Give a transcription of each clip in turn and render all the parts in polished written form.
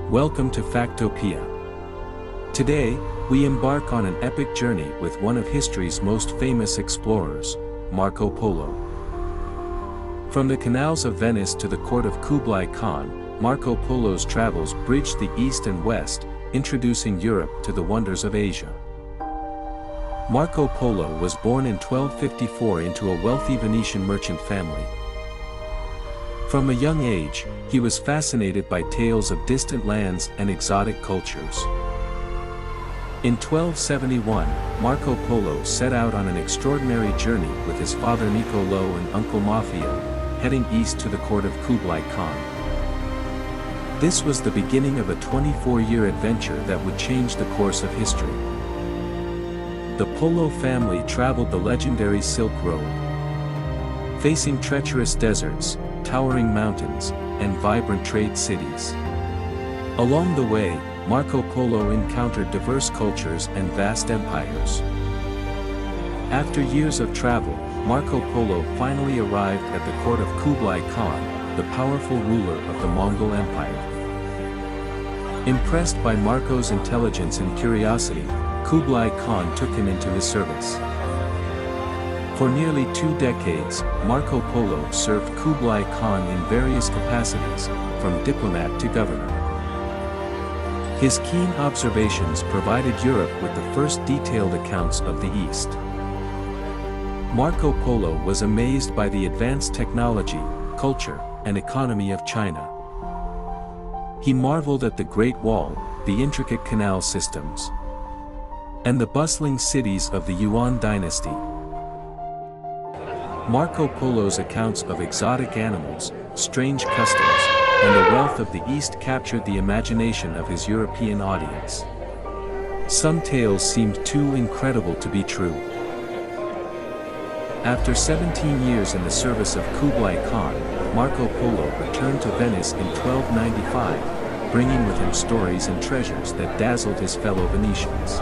Welcome to Factopia. Today, we embark on an epic journey with one of history's most famous explorers, Marco Polo. From the canals of Venice to the court of Kublai Khan, Marco Polo's travels bridged the East and West, introducing Europe to the wonders of Asia. Marco Polo was born in 1254 into a wealthy Venetian merchant family. From a young age, he was fascinated by tales of distant lands and exotic cultures. In 1271, Marco Polo set out on an extraordinary journey with his father Niccolo and uncle Maffeo, heading east to the court of Kublai Khan. This was the beginning of a 24-year adventure that would change the course of history. The Polo family traveled the legendary Silk Road, facing treacherous deserts, towering mountains, and vibrant trade cities. Along the way, Marco Polo encountered diverse cultures and vast empires. After years of travel, Marco Polo finally arrived at the court of Kublai Khan, the powerful ruler of the Mongol Empire. Impressed by Marco's intelligence and curiosity, Kublai Khan took him into his service. For nearly 2 decades, Marco Polo served Kublai Khan in various capacities, from diplomat to governor. His keen observations provided Europe with the first detailed accounts of the East. Marco Polo was amazed by the advanced technology, culture, and economy of China. He marveled at the Great Wall, the intricate canal systems, and the bustling cities of the Yuan dynasty. Marco Polo's accounts of exotic animals, strange customs, and the wealth of the East captured the imagination of his European audience. Some tales seemed too incredible to be true. After 17 years in the service of Kublai Khan, Marco Polo returned to Venice in 1295, bringing with him stories and treasures that dazzled his fellow Venetians.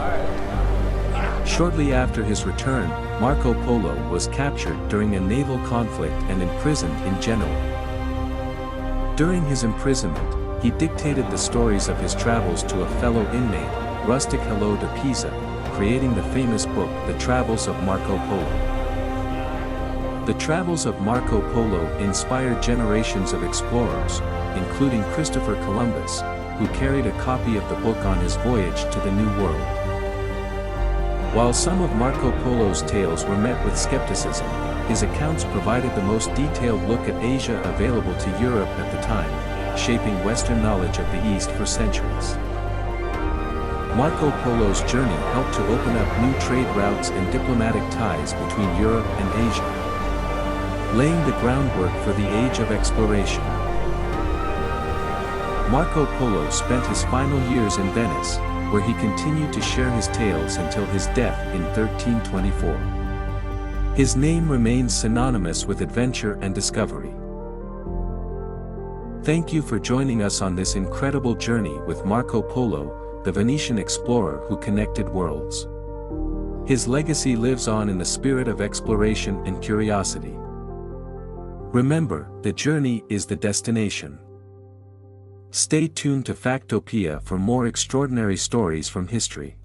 Shortly after his return, Marco Polo was captured during a naval conflict and imprisoned in Genoa. During his imprisonment, he dictated the stories of his travels to a fellow inmate, Rustic Hello de Pisa, creating the famous book The Travels of Marco Polo. The travels of Marco Polo inspired generations of explorers, including Christopher Columbus, who carried a copy of the book on his voyage to the New World. While some of Marco Polo's tales were met with skepticism, his accounts provided the most detailed look at Asia available to Europe at the time, shaping Western knowledge of the East for centuries. Marco Polo's journey helped to open up new trade routes and diplomatic ties between Europe and Asia, laying the groundwork for the age of exploration. Marco Polo spent his final years in Venice, where he continued to share his tales until his death in 1324. His name remains synonymous with adventure and discovery. Thank you for joining us on this incredible journey with Marco Polo, the Venetian explorer who connected worlds. His legacy lives on in the spirit of exploration and curiosity. Remember, the journey is the destination. Stay tuned to Factopia for more extraordinary stories from history.